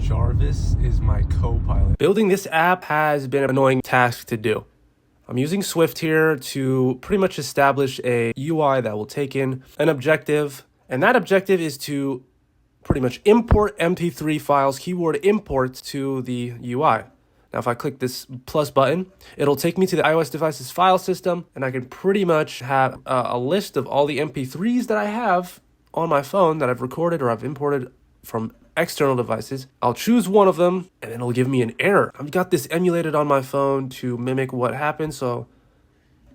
Jarvis is my co-pilot. Building this app has been an annoying task to do. I'm using Swift here to pretty much establish a UI that will take in an objective, and that objective is to pretty much import MP3 files, keyword import, to the UI. Now, if I click this plus button, it'll take me to the iOS device's file system, and I can pretty much have a list of all the MP3s that I have on my phone that I've recorded or I've imported from external devices. I'll choose one of them, and it'll give me an error. I've got this emulated on my phone to mimic what happened, so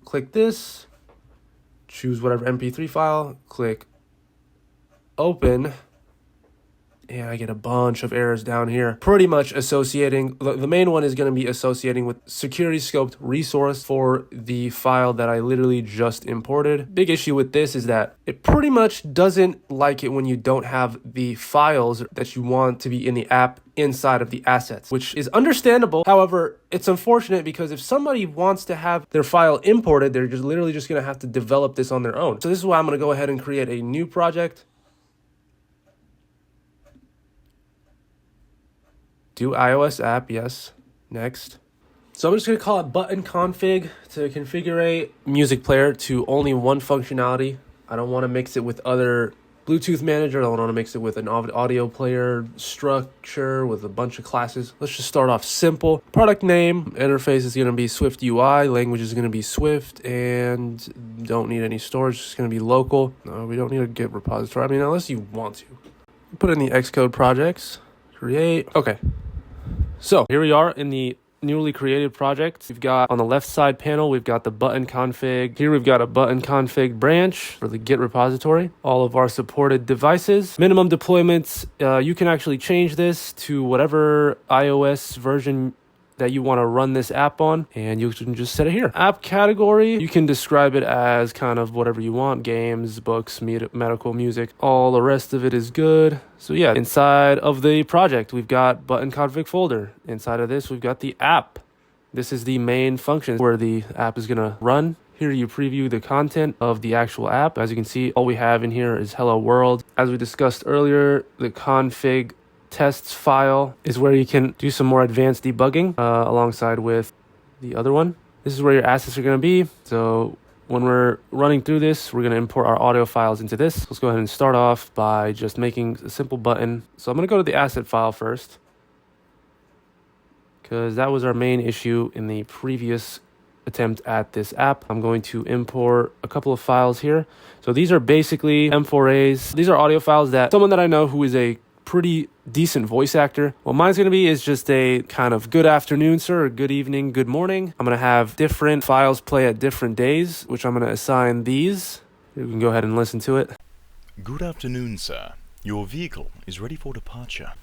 click this, choose whatever MP3 file, click open, and I get a bunch of errors down here, pretty much associating, the main one is going to be associating with security scoped resource for the file that I literally just imported. Big issue with this is that it pretty much doesn't like it when you don't have the files that you want to be in the app inside of the assets, which is understandable. However, it's unfortunate because if somebody wants to have their file imported, they're just literally just going to have to develop this on their own. So this is why I'm going to go ahead and create a new project. Do iOS app, yes. Next. So I'm just going to call it button config to configure music player to only one functionality. I don't want to mix it with other Bluetooth manager. I don't want to mix it with an audio player structure with a bunch of classes. Let's just start off simple. Product name, interface is going to be Swift UI, language is going to be Swift, and don't need any storage. It's going to be local. No, we don't need a Git repository. I mean, unless you want to. Put in the Xcode projects, create. Okay. So here we are in the newly created project. We've got on the left side panel, we've got the button config. Here we've got a button config branch for the Git repository. All of our supported devices. Minimum deployments, you can actually change this to whatever iOS version that you want to run this app on, and you can just set it here. App category, you can describe it as kind of whatever you want: games, books, medical, music. All the rest of it is good. So yeah, inside of the project, we've got button config folder. Inside of this, we've got the app. This is the main function where the app is going to run. Here you preview the content of the actual app. As you can see, all we have in here is hello world. As we discussed earlier, the config tests file is where you can do some more advanced debugging alongside with the other one. This is where your assets are going to be. So when we're running through this, we're going to import our audio files into this. Let's go ahead and start off by just making a simple button. So I'm going to go to the asset file first, because that was our main issue in the previous attempt at this app. I'm going to import a couple of files here. So these are basically M4As. These are audio files that someone that I know who is a pretty decent voice actor. What mine's going to be is just a kind of good afternoon, sir, or good evening, good morning. I'm going to have different files play at different days, which I'm going to assign these. You can go ahead and listen to it. Good afternoon, sir. Your vehicle is ready for departure.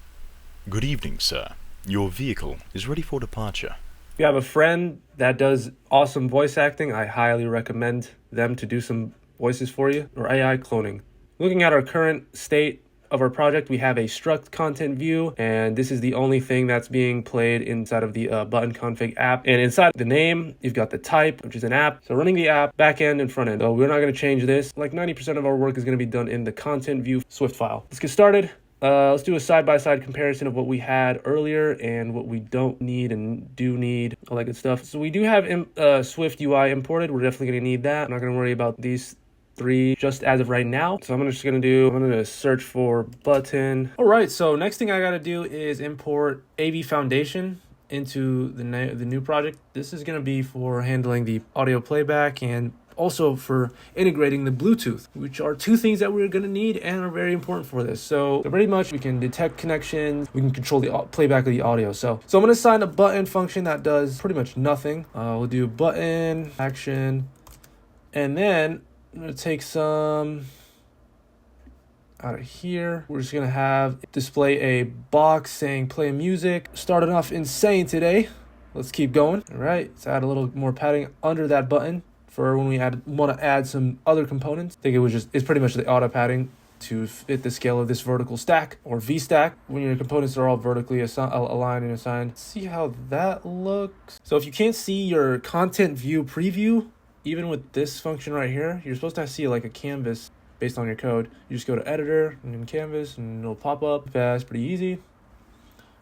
Good evening, sir. Your vehicle is ready for departure. If you have a friend that does awesome voice acting, I highly recommend them to do some voices for you, or AI cloning. Looking at our current state of our project, we have a struct content view, and this is the only thing that's being played inside of the button config app. And inside the name, you've got the type, which is an app. So running the app, back end and front end. So we're not going to change this. Like 90% of our work is going to be done in the content view Swift file. Let's get started. Let's do a side-by-side comparison of what we had earlier and what we don't need and do need, all that good stuff. So we do have Swift UI imported. We're definitely going to need that. I'm not going to worry about these three just as of right now. So I'm going to search for button. All right, so next thing I got to do is import AV Foundation into the new project. This is going to be for handling the audio playback and also for integrating the Bluetooth, which are two things that we're going to need and are very important for this. So pretty much we can detect connections, we can control the playback of the audio. So I'm going to assign a button function that does pretty much nothing. We'll do button action, and then I'm going to take some out of here. We're just going to have display a box saying play music. Started off insane today. Let's keep going. All right, let's add a little more padding under that button for when we want to add some other components. I think it's pretty much the auto padding to fit the scale of this vertical stack, or V stack, when your components are all vertically aligned and assigned. Let's see how that looks. So if you can't see your content view preview, even with this function right here, you're supposed to see like a canvas based on your code. You just go to editor and then canvas and it'll pop up fast, pretty easy.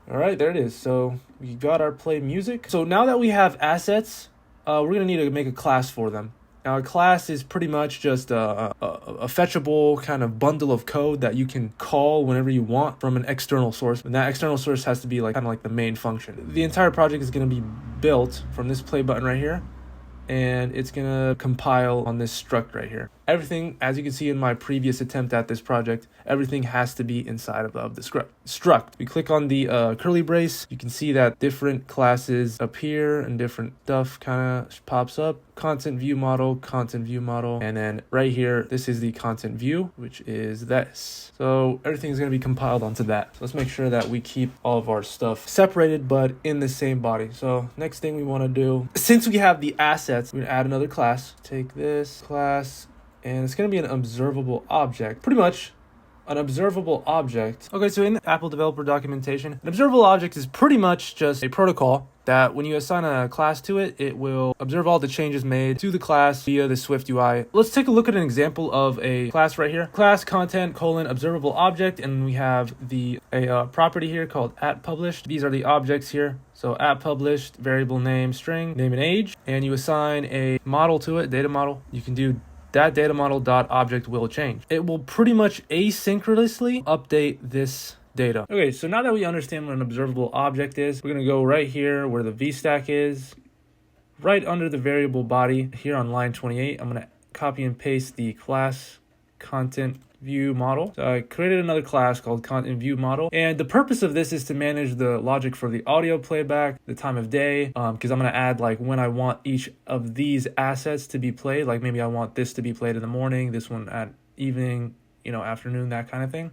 All right, there it is. So we got our play music. So now that we have assets, we're gonna need to make a class for them. Now, a class is pretty much just a fetchable kind of bundle of code that you can call whenever you want from an external source. And that external source has to be like kind of like the main function. The entire project is going to be built from this play button right here, and it's going to compile on this struct right here. Everything, as you can see in my previous attempt at this project, everything has to be inside of the struct. We click on the curly brace, you can see that different classes appear and different stuff kind of pops up. Content view model, and then right here, this is the content view, which is this. So everything is going to be compiled onto that. So let's make sure that we keep all of our stuff separated, but in the same body. So next thing we want to do, since we have the assets, we're going to add another class. Take this class, and it's going to be an observable object. Pretty much an observable object. Okay, so in the Apple developer documentation, an observable object is pretty much just a protocol that when you assign a class to it, it will observe all the changes made to the class via the Swift UI. Let's take a look at an example of a class right here. Class content : observable object, and we have a property here called @published. These are the objects here. So @published, variable name, string, name and age, and you assign a model to it, data model. You can do that data model dot object will change. It will pretty much asynchronously update this data. Okay, so now that we understand what an observable object is, we're gonna go right here where the VStack is, right under the variable body here on line 28. I'm gonna copy and paste the class content view model. So I created another class called content view model, and the purpose of this is to manage the logic for the audio playback, the time of day, because I'm going to add like when I want each of these assets to be played. Like maybe I want this to be played in the morning, this one at evening, afternoon, that kind of thing.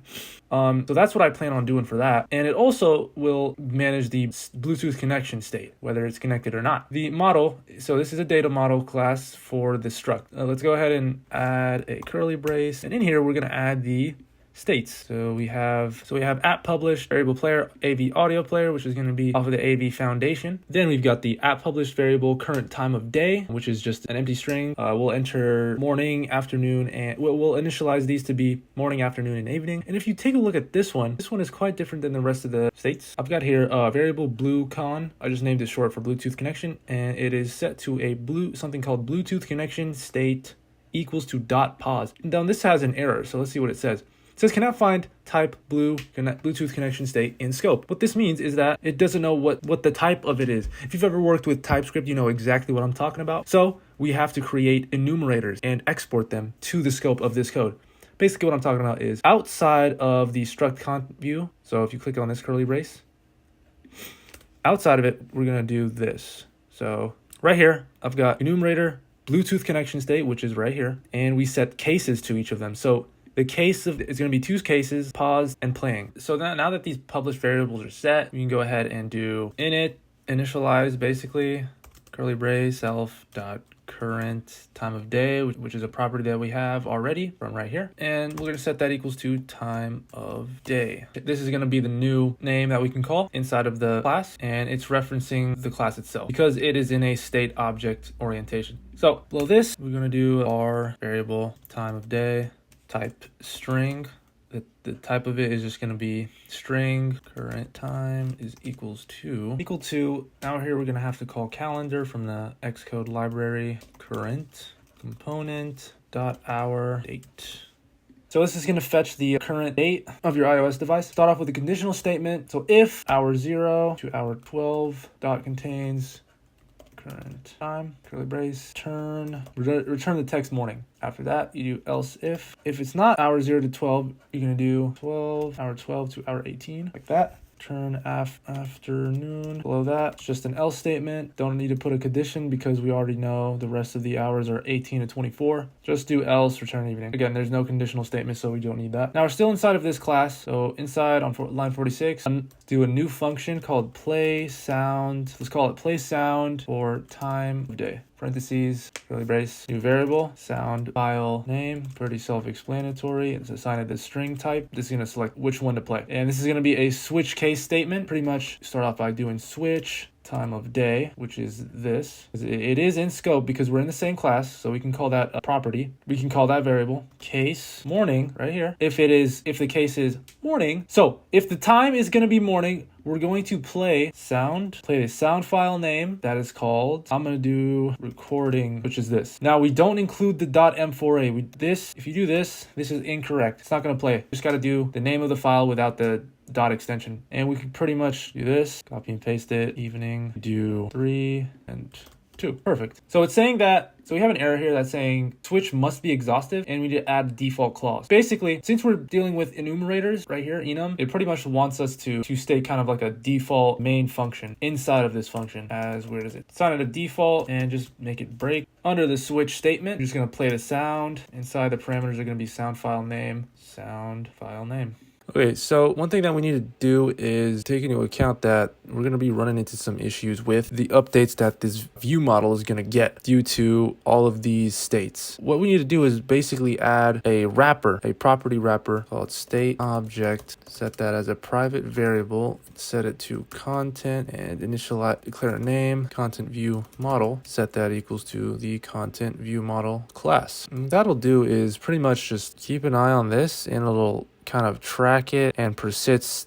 So that's what I plan on doing for that. And it also will manage the Bluetooth connection state, whether it's connected or not. The model, so this is a data model class for the struct. Let's go ahead and add a curly brace. And in here, we're going to add the states. So we have @published, variable player, AV audio player, which is going to be off of the AV foundation. Then we've got the @published variable current time of day, which is just an empty string. We'll enter morning, afternoon, and we'll initialize these to be morning, afternoon, and evening. And if you take a look at this one is quite different than the rest of the states. I've got here variable BlueCon. I just named it short for Bluetooth connection, and it is set to a something called Bluetooth connection state equals to .pause. And now this has an error, so let's see what it says. It says cannot find type Bluetooth connection state in scope. What this means is that it doesn't know what the type of it is. If you've ever worked with TypeScript, you know exactly what I'm talking about. So we have to create enumerators and export them to the scope of this code. Basically what I'm talking about is outside of the struct content view. So if you click on this curly brace, outside of it, we're going to do this. So right here, I've got enumerator, Bluetooth connection state, which is right here. And we set cases to each of them. So the case is going to be two cases, pause and playing. So now that these published variables are set, we can go ahead and do init, initialize basically, curly brace, self dot current time of day, which is a property that we have already from right here. And we're going to set that equals to time of day. This is going to be the new name that we can call inside of the class, and it's referencing the class itself because it is in a state object orientation. So below this, we're going to do our variable time of day, type string. The type of it is just going to be string. Current time is equal to. Now here we're going to have to call calendar from the Xcode library. Current component dot hour date. So this is going to fetch the current date of your iOS device. Start off with a conditional statement. So if hour 0 to hour 12 dot contains current time, curly brace, return the text morning. After that, you do else if it's not hour 0 to 12, you're going to do hour 12 to hour 18, like that. Turn afternoon. Below that, it's just an else statement. Don't need to put a condition because we already know the rest of the hours are 18 to 24. Just do else, return evening. Again, there's no conditional statement, so we don't need that. Now we're still inside of this class. So inside on line 46, do a new function called play sound. Let's call it play sound for time of day. Parentheses, curly brace, new variable, sound file name, pretty self-explanatory. It's assigned this string type. This is going to select which one to play. And this is going to be a switch case statement. Pretty much start off by doing switch time of day, which is this. It is in scope because we're in the same class, so we can call that a property. We can call that variable case morning right here. If the case is morning, so if the time is going to be morning, we're going to play the sound file name that is called, I'm going to do recording, which is this. Now we don't include the .m4a. If you do this is incorrect. It's not going to play. Just got to do the name of the file without the dot extension. And we can pretty much do this, copy and paste it, evening, do 3 and 2. Perfect. So it's saying that, so we have an error here that's saying switch must be exhaustive, and we need to add a default clause. Basically, since we're dealing with enumerators right here, enum, it pretty much wants us to state kind of like a default main function inside of this function. As weird as it. Assign it a default and just make it break. Under the switch statement, we're just going to play the sound. Inside the parameters are going to be sound file name. Okay, so one thing that we need to do is take into account that we're going to be running into some issues with the updates that this view model is going to get due to all of these states. What we need to do is basically add a wrapper, a property wrapper called state object, set that as a private variable, set it to content and declare a name, content view model, set that equals to the content view model class. And that'll do is pretty much just keep an eye on this and it'll kind of track it and persists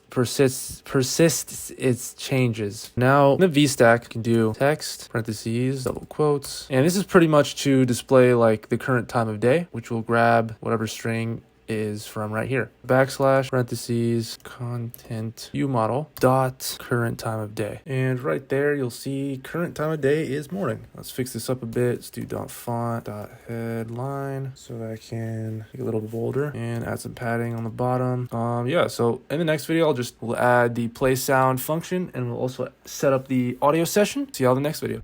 its changes. Now in the VStack, you can do text, parentheses, double quotes, and this is pretty much to display like the current time of day, which will grab whatever string is from right here. Backslash, parentheses, content view model dot current time of day. And right there, you'll see current time of day is morning. Let's fix this up a bit. Let's do dot font, dot headline, so that I can make it a little bit bolder and add some padding on the bottom. Yeah, so in the next video, we'll add the play sound function and we'll also set up the audio session. See y'all in the next video.